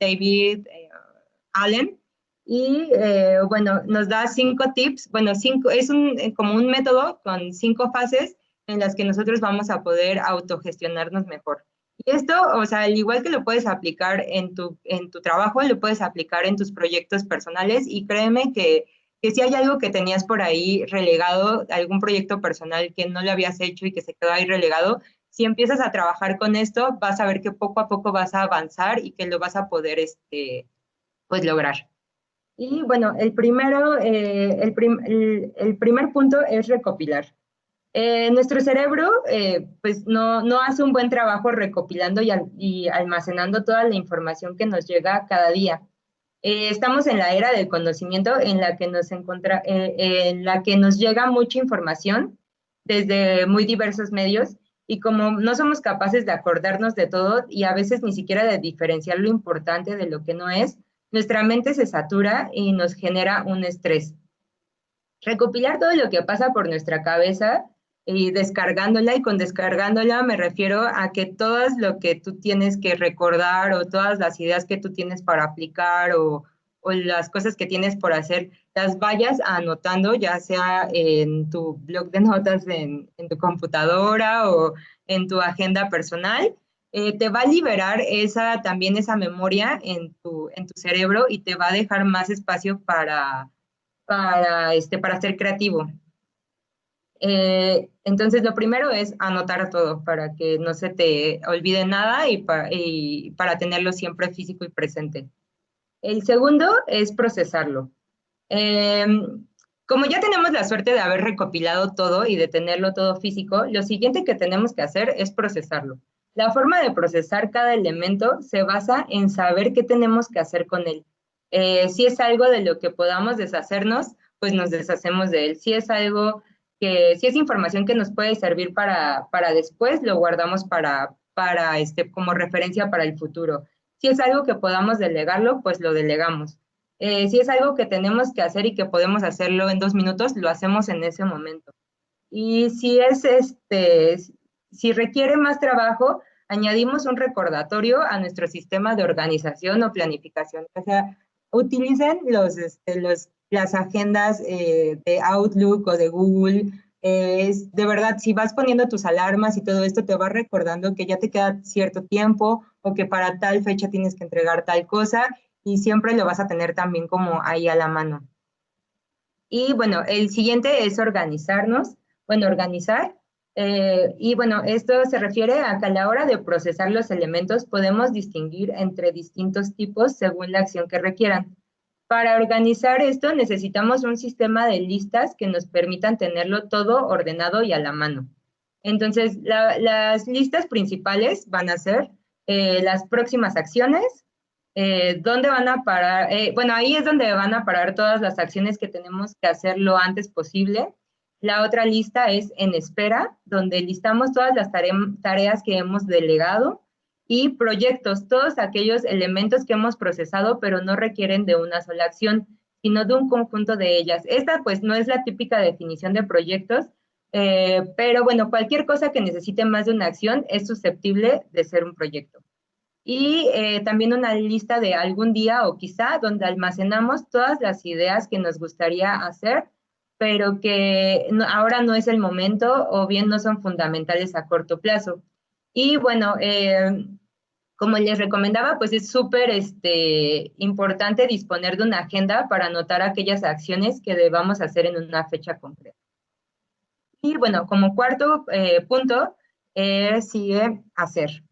David Allen. Y bueno, nos da 5 tips. Bueno, es como un método con 5 fases en las que nosotros vamos a poder autogestionarnos mejor. Y esto, o sea, al igual que lo puedes aplicar en tu trabajo, lo puedes aplicar en tus proyectos personales. Y créeme que si hay algo que tenías por ahí relegado, algún proyecto personal que no lo habías hecho y que se quedó ahí relegado, si empiezas a trabajar con esto, vas a ver que poco a poco vas a avanzar y que lo vas a poder pues, lograr. Y bueno, el primer punto es recopilar. Nuestro cerebro pues no hace un buen trabajo recopilando y almacenando toda la información que nos llega cada día. Estamos en la era del conocimiento en la que en la que nos llega mucha información desde muy diversos medios, y como no somos capaces de acordarnos de todo y a veces ni siquiera de diferenciar lo importante de lo que no es, nuestra mente se satura y nos genera un estrés. Recopilar todo lo que pasa por nuestra cabeza y descargándola, y con descargándola me refiero a que todo lo que tú tienes que recordar o todas las ideas que tú tienes para aplicar o las cosas que tienes por hacer, las vayas anotando, ya sea en tu blog de notas en tu computadora o en tu agenda personal. Te va a liberar también esa memoria en tu cerebro y te va a dejar más espacio para ser creativo. Entonces, lo primero es anotar todo para que no se te olvide nada y para tenerlo siempre físico y presente. El segundo es procesarlo. Eh, Como ya tenemos la suerte de haber recopilado todo y de tenerlo todo físico, lo siguiente que tenemos que hacer es procesarlo. La forma de procesar cada elemento se basa en saber qué tenemos que hacer con él. Si es algo de lo que podamos deshacernos, pues nos deshacemos de él. Si es información que nos puede servir para después, lo guardamos como referencia para el futuro. Si es algo que podamos delegarlo, pues lo delegamos. Si es algo que tenemos que hacer y que podemos hacerlo en 2 minutos, lo hacemos en ese momento. Y si requiere más trabajo, añadimos un recordatorio a nuestro sistema de organización o planificación. O sea, utilicen las agendas de Outlook o de Google. De verdad, si vas poniendo tus alarmas y todo esto, te va recordando que ya te queda cierto tiempo o que para tal fecha tienes que entregar tal cosa, y siempre lo vas a tener también como ahí a la mano. Y bueno, el siguiente es organizar. Y bueno, esto se refiere a que a la hora de procesar los elementos podemos distinguir entre distintos tipos según la acción que requieran. Para organizar esto necesitamos un sistema de listas que nos permitan tenerlo todo ordenado y a la mano. Entonces, las listas principales van a ser las próximas acciones, dónde van a parar, bueno, ahí es donde van a parar todas las acciones que tenemos que hacer lo antes posible. La otra lista es en espera, donde listamos todas las tareas que hemos delegado, y proyectos, todos aquellos elementos que hemos procesado, pero no requieren de una sola acción, sino de un conjunto de ellas. Esta pues no es la típica definición de proyectos, pero bueno, cualquier cosa que necesite más de una acción es susceptible de ser un proyecto. Y también una lista de algún día o quizá donde almacenamos todas las ideas que nos gustaría hacer, pero que ahora no es el momento o bien no son fundamentales a corto plazo. Y bueno, Como les recomendaba, pues es súper importante disponer de una agenda para anotar aquellas acciones que debamos hacer en una fecha concreta. Y bueno, como cuarto punto, sigue hacer.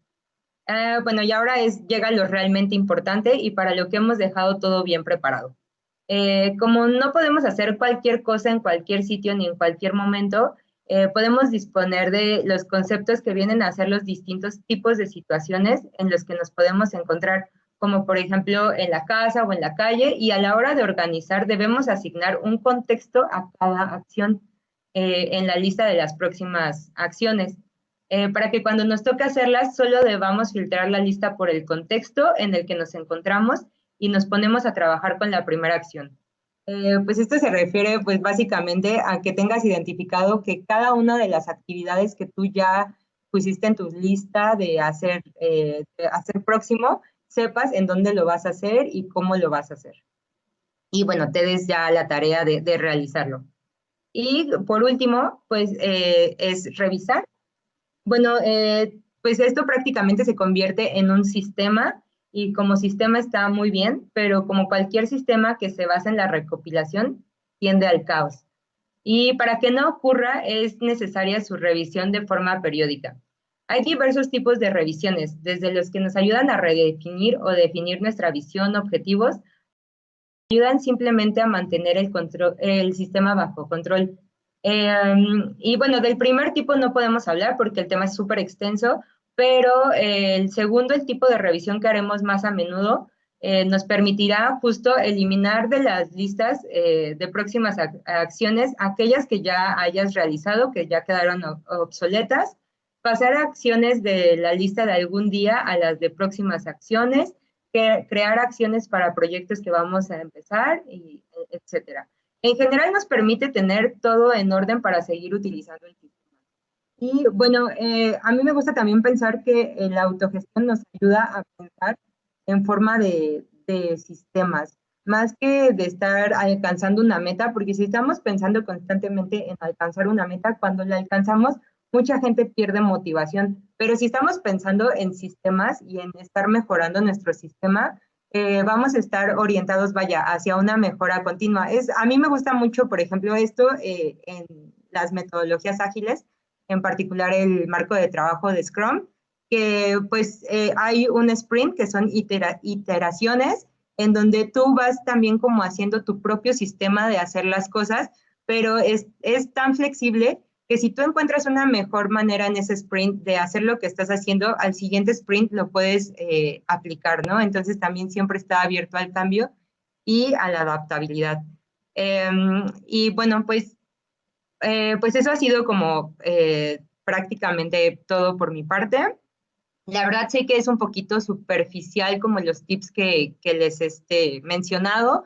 Bueno, y ahora llega lo realmente importante y para lo que hemos dejado todo bien preparado. Como no podemos hacer cualquier cosa en cualquier sitio ni en cualquier momento, podemos disponer de los conceptos que vienen a ser los distintos tipos de situaciones en los que nos podemos encontrar, como por ejemplo en la casa o en la calle, y a la hora de organizar debemos asignar un contexto a cada acción en la lista de las próximas acciones. Para que cuando nos toque hacerlas, solo debamos filtrar la lista por el contexto en el que nos encontramos y nos ponemos a trabajar con la primera acción. Pues esto se refiere pues básicamente a que tengas identificado que cada una de las actividades que tú ya pusiste en tu lista de hacer próximo, sepas en dónde lo vas a hacer y cómo lo vas a hacer. Y bueno, te des ya la tarea de realizarlo. Y por último, pues es revisar. Bueno, pues esto prácticamente se convierte en un sistema y como sistema está muy bien, pero como cualquier sistema que se basa en la recopilación, tiende al caos. Y para que no ocurra, es necesaria su revisión de forma periódica. Hay diversos tipos de revisiones, desde los que nos ayudan a redefinir o definir nuestra visión, objetivos, ayudan simplemente a mantener el sistema bajo control. Y bueno, del primer tipo no podemos hablar porque el tema es súper extenso, pero el segundo, el tipo de revisión que haremos más a menudo, nos permitirá justo eliminar de las listas de próximas acciones aquellas que ya hayas realizado, que ya quedaron obsoletas, pasar acciones de la lista de algún día a las de próximas acciones, crear acciones para proyectos que vamos a empezar, etcétera. En general nos permite tener todo en orden para seguir utilizando el sistema. Y bueno, a mí me gusta también pensar que la autogestión nos ayuda a pensar en forma de sistemas, más que de estar alcanzando una meta, porque si estamos pensando constantemente en alcanzar una meta, cuando la alcanzamos, mucha gente pierde motivación, pero si estamos pensando en sistemas y en estar mejorando nuestro sistema, vamos a estar orientados, vaya, hacia una mejora continua. A mí me gusta mucho, por ejemplo, esto en las metodologías ágiles, en particular el marco de trabajo de Scrum, que pues hay un sprint que son iteraciones en donde tú vas también como haciendo tu propio sistema de hacer las cosas, pero es tan flexible que si tú encuentras una mejor manera en ese sprint de hacer lo que estás haciendo, al siguiente sprint lo puedes aplicar, ¿no? Entonces también siempre está abierto al cambio y a la adaptabilidad. Y bueno, pues eso ha sido como prácticamente todo por mi parte. La verdad sé que es un poquito superficial como los tips que les he mencionado.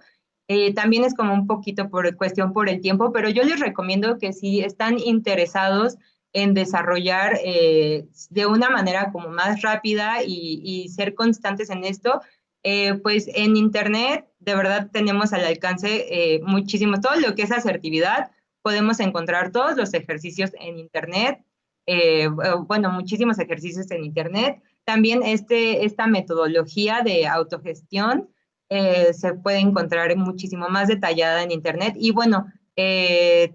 También es como un poquito por cuestión por el tiempo, pero yo les recomiendo que si están interesados en desarrollar de una manera como más rápida y ser constantes en esto, pues en Internet de verdad tenemos al alcance muchísimo todo lo que es asertividad. Podemos encontrar todos los ejercicios en Internet, bueno, muchísimos ejercicios en Internet. También esta metodología de autogestión se puede encontrar muchísimo más detallada en Internet. Y bueno,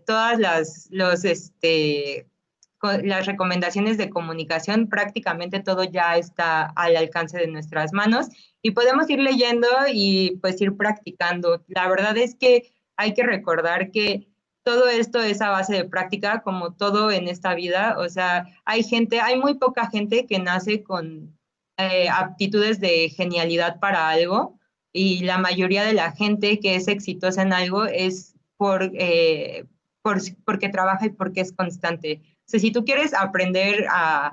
todas las recomendaciones de comunicación, prácticamente todo ya está al alcance de nuestras manos y podemos ir leyendo y pues ir practicando. La verdad es que hay que recordar que todo esto es a base de práctica, como todo en esta vida. O sea, hay muy poca gente que nace con aptitudes de genialidad para algo, y la mayoría de la gente que es exitosa en algo es porque trabaja y porque es constante. O sea, si tú quieres aprender a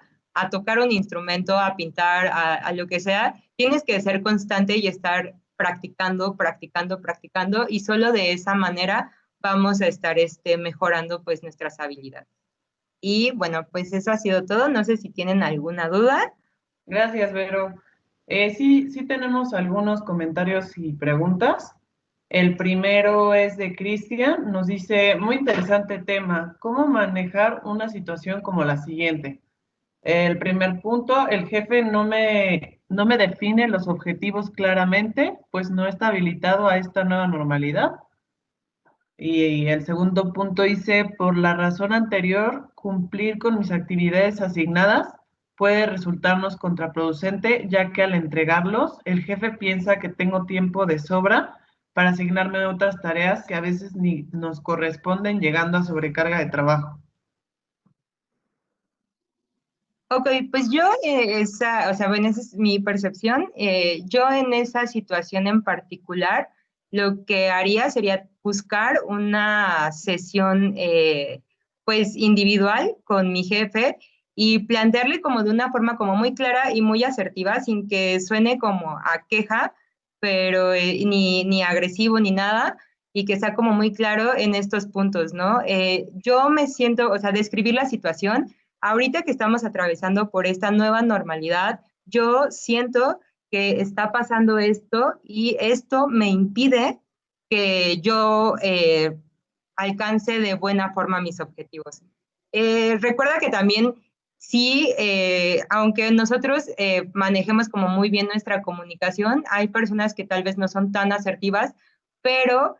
tocar un instrumento, a pintar, a lo que sea, tienes que ser constante y estar practicando, practicando, practicando, y solo de esa manera vamos a estar mejorando pues nuestras habilidades. Y bueno, pues eso ha sido todo. No sé si tienen alguna duda.
Gracias, Vero. Sí tenemos algunos comentarios y preguntas. El primero es de Cristian. Nos dice, muy interesante tema, ¿cómo manejar una situación como la siguiente? El primer punto, el jefe no me no me define los objetivos claramente, pues no está habilitado a esta nueva normalidad. Y el segundo punto dice, por la razón anterior, cumplir con mis actividades asignadas puede resultarnos contraproducente, ya que al entregarlos, el jefe piensa que tengo tiempo de sobra para asignarme otras tareas que a veces ni nos corresponden, llegando a sobrecarga de trabajo.
Ok, pues yo, o sea, bueno, esa es mi percepción. Yo en esa situación en particular, lo que haría sería buscar una sesión, pues, individual con mi jefe y plantearle como de una forma como muy clara y muy asertiva, sin que suene como a queja, pero ni agresivo ni nada, y que sea como muy claro en estos puntos, ¿no? Yo me siento, o sea, describir la situación. Ahorita que estamos atravesando por esta nueva normalidad, yo siento que está pasando esto y esto me impide que yo alcance de buena forma mis objetivos. Recuerda que también sí, aunque nosotros manejemos como muy bien nuestra comunicación, hay personas que tal vez no son tan asertivas, pero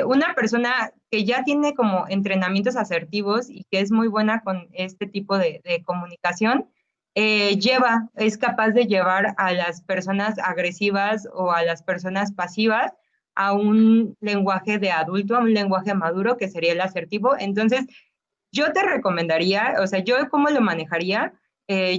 una persona que ya tiene como entrenamientos asertivos y que es muy buena con este tipo de comunicación, es capaz de llevar a las personas agresivas o a las personas pasivas a un lenguaje de adulto, a un lenguaje maduro que sería el asertivo. Entonces, yo te recomendaría, o sea, yo cómo lo manejaría,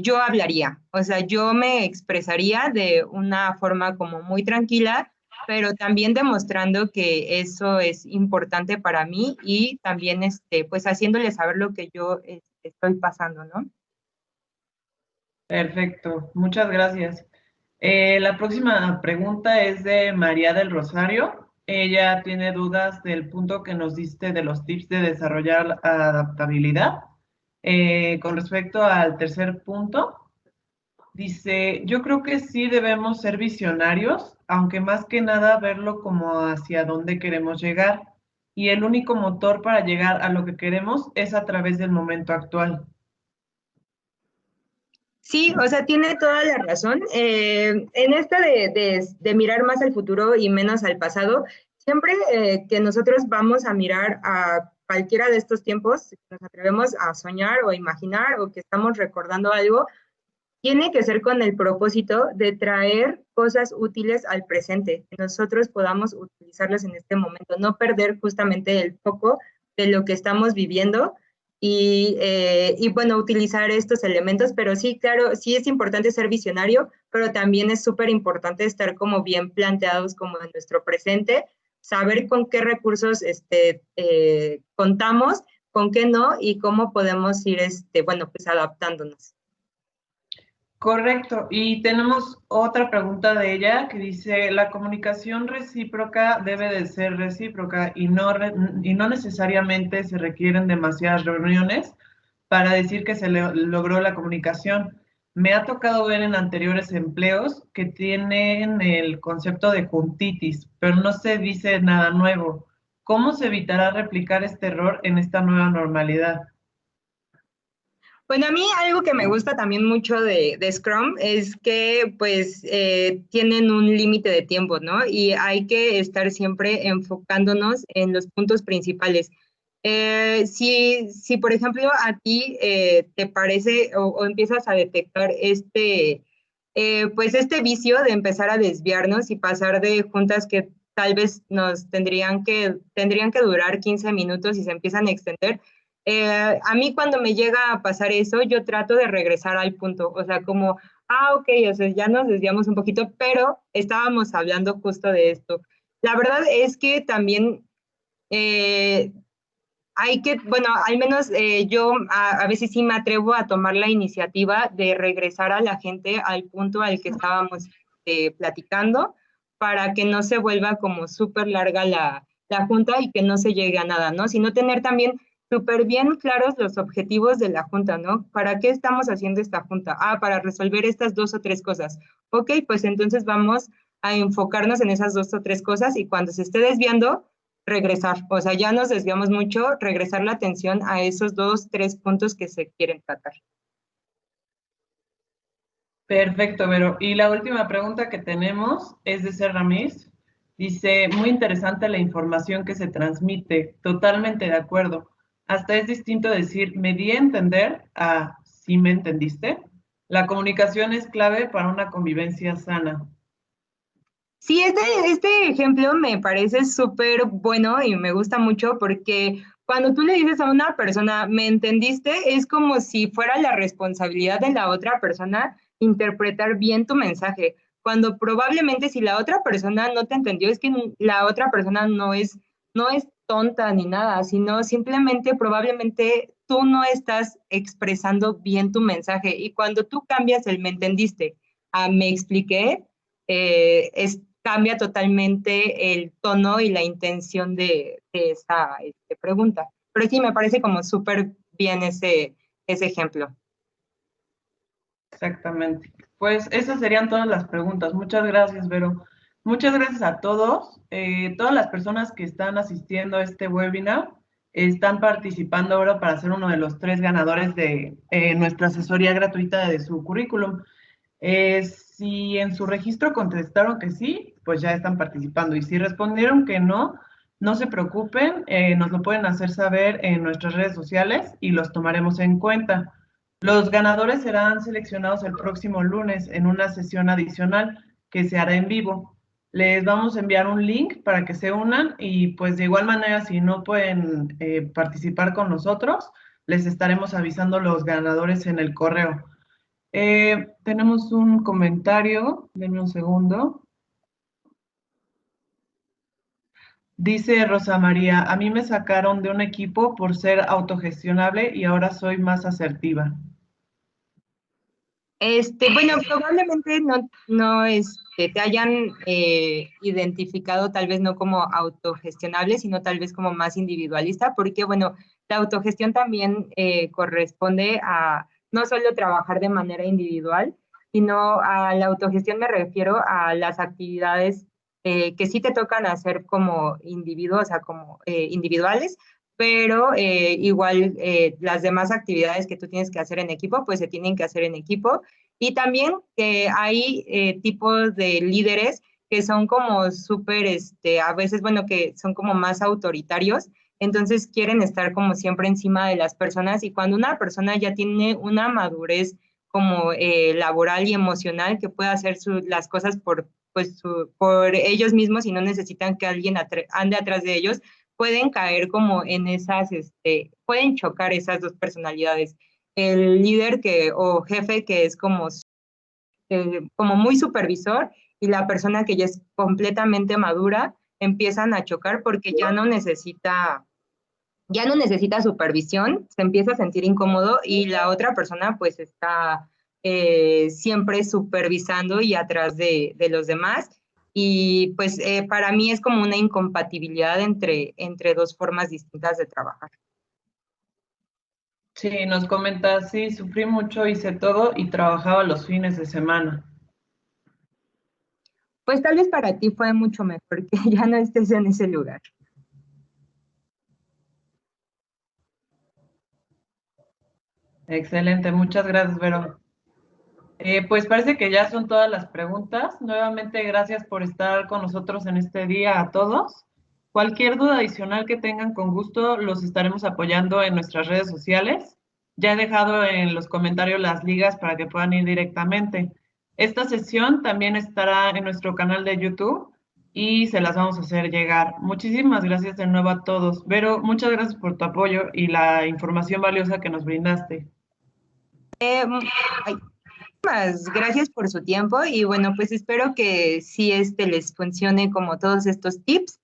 yo hablaría, o sea, yo me expresaría de una forma como muy tranquila, pero también demostrando que eso es importante para mí y también, pues, haciéndole saber lo que yo estoy pasando, ¿no?
Perfecto, muchas gracias. La próxima pregunta es de María del Rosario. Ella tiene dudas del punto que nos diste de los tips de desarrollar adaptabilidad. Con respecto al tercer punto, dice, yo creo que sí debemos ser visionarios, aunque más que nada verlo como hacia dónde queremos llegar. Y el único motor para llegar a lo que queremos es a través del momento actual.
Sí, o sea, tiene toda la razón. En esta de mirar más al futuro y menos al pasado, siempre que nosotros vamos a mirar a cualquiera de estos tiempos, nos atrevemos a soñar o imaginar o que estamos recordando algo, tiene que ser con el propósito de traer cosas útiles al presente, que nosotros podamos utilizarlas en este momento, no perder justamente el foco de lo que estamos viviendo y bueno, utilizar estos elementos, pero sí, claro, sí es importante ser visionario, pero también es súper importante estar como bien planteados como en nuestro presente, saber con qué recursos contamos, con qué no y cómo podemos ir, bueno, pues adaptándonos.
Correcto. Y tenemos otra pregunta de ella que dice, la comunicación recíproca debe de ser recíproca y no necesariamente se requieren demasiadas reuniones para decir que se logró la comunicación. Me ha tocado ver en anteriores empleos que tienen el concepto de juntitis, pero no se dice nada nuevo. ¿Cómo se evitará replicar este error en esta nueva normalidad?
Bueno, a mí algo que me gusta también mucho de Scrum es que pues tienen un límite de tiempo, ¿no? Y hay que estar siempre enfocándonos en los puntos principales. Si por ejemplo a ti te parece o empiezas a detectar pues este vicio de empezar a desviarnos y pasar de juntas que tal vez nos tendrían que durar 15 minutos y se empiezan a extender, a mí cuando me llega a pasar eso, yo trato de regresar al punto, o sea, como, ok, o sea, ya nos desviamos un poquito, pero estábamos hablando justo de esto. La verdad es que también eh, hay que, bueno, al menos yo a veces sí me atrevo a tomar la iniciativa de regresar a la gente al punto al que estábamos platicando para que no se vuelva como súper larga la junta y que no se llegue a nada, ¿no? Sino tener también súper bien claros los objetivos de la junta, ¿no? ¿Para qué estamos haciendo esta junta? Para resolver estas dos o tres cosas. Ok, pues entonces vamos a enfocarnos en esas dos o tres cosas y cuando se esté desviando, regresar. O sea, ya nos desviamos mucho, regresar la atención a esos dos, tres puntos que se quieren tratar.
Perfecto, Vero. Y la última pregunta que tenemos es de Serramis. Dice, muy interesante la información que se transmite, totalmente de acuerdo. Hasta es distinto decir, me di a entender a si me entendiste. La comunicación es clave para una convivencia sana.
Sí, este ejemplo me parece súper bueno y me gusta mucho porque cuando tú le dices a una persona, ¿me entendiste? Es como si fuera la responsabilidad de la otra persona interpretar bien tu mensaje. Cuando probablemente si la otra persona no te entendió, es que la otra persona no es tonta ni nada, sino simplemente probablemente tú no estás expresando bien tu mensaje. Y cuando tú cambias el me entendiste a me expliqué, cambia totalmente el tono y la intención de esa pregunta. Pero sí, me parece como súper bien ese ejemplo.
Exactamente. Pues esas serían todas las preguntas. Muchas gracias, Vero. Muchas gracias a todos. Todas las personas que están asistiendo a este webinar están participando ahora para ser uno de los 3 ganadores de nuestra asesoría gratuita de su currículum. Si en su registro contestaron que sí, pues ya están participando. Y si respondieron que no, no se preocupen, nos lo pueden hacer saber en nuestras redes sociales y los tomaremos en cuenta. Los ganadores serán seleccionados el próximo lunes en una sesión adicional que se hará en vivo. Les vamos a enviar un link para que se unan y pues de igual manera si no pueden participar con nosotros, les estaremos avisando los ganadores en el correo. Tenemos un comentario, denme un segundo. Dice Rosa María, a mí me sacaron de un equipo por ser autogestionable y ahora soy más asertiva.
Bueno, probablemente no te hayan identificado tal vez no como autogestionable, sino tal vez como más individualista, porque bueno, la autogestión también corresponde a no solo trabajar de manera individual, sino a la autogestión me refiero a las actividades que sí te tocan hacer como individuos, o sea, como individuales, pero igual las demás actividades que tú tienes que hacer en equipo, pues se tienen que hacer en equipo. Y también hay tipos de líderes que son como súper, a veces, bueno, que son como más autoritarios, entonces quieren estar como siempre encima de las personas y cuando una persona ya tiene una madurez como laboral y emocional que puede hacer las cosas por ellos mismos y no necesitan que alguien ande atrás de ellos, pueden caer como en pueden chocar esas dos personalidades. El líder o jefe que es como muy supervisor y la persona que ya es completamente madura empiezan a chocar porque ya no necesita supervisión, se empieza a sentir incómodo y la otra persona pues está siempre supervisando y atrás de los demás. Y pues para mí es como una incompatibilidad entre dos formas distintas de trabajar.
Sí, nos comenta, sí, sufrí mucho, hice todo y trabajaba los fines de semana.
Pues tal vez para ti fue mucho mejor que ya no estés en ese lugar.
Excelente, muchas gracias, Vero. Pues parece que ya son todas las preguntas. Nuevamente, gracias por estar con nosotros en este día a todos. Cualquier duda adicional que tengan, con gusto los estaremos apoyando en nuestras redes sociales. Ya he dejado en los comentarios las ligas para que puedan ir directamente. Esta sesión también estará en nuestro canal de YouTube y se las vamos a hacer llegar. Muchísimas gracias de nuevo a todos. Vero, muchas gracias por tu apoyo y la información valiosa que nos brindaste.
Ay, más, gracias por su tiempo y bueno, pues espero que sí les funcione como todos estos tips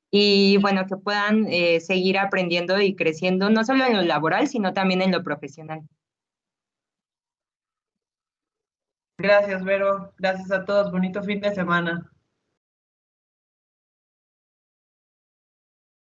y bueno, que puedan seguir aprendiendo y creciendo, no solo en lo laboral, sino también en lo profesional.
Gracias, Vero. Gracias a todos. Bonito fin de semana.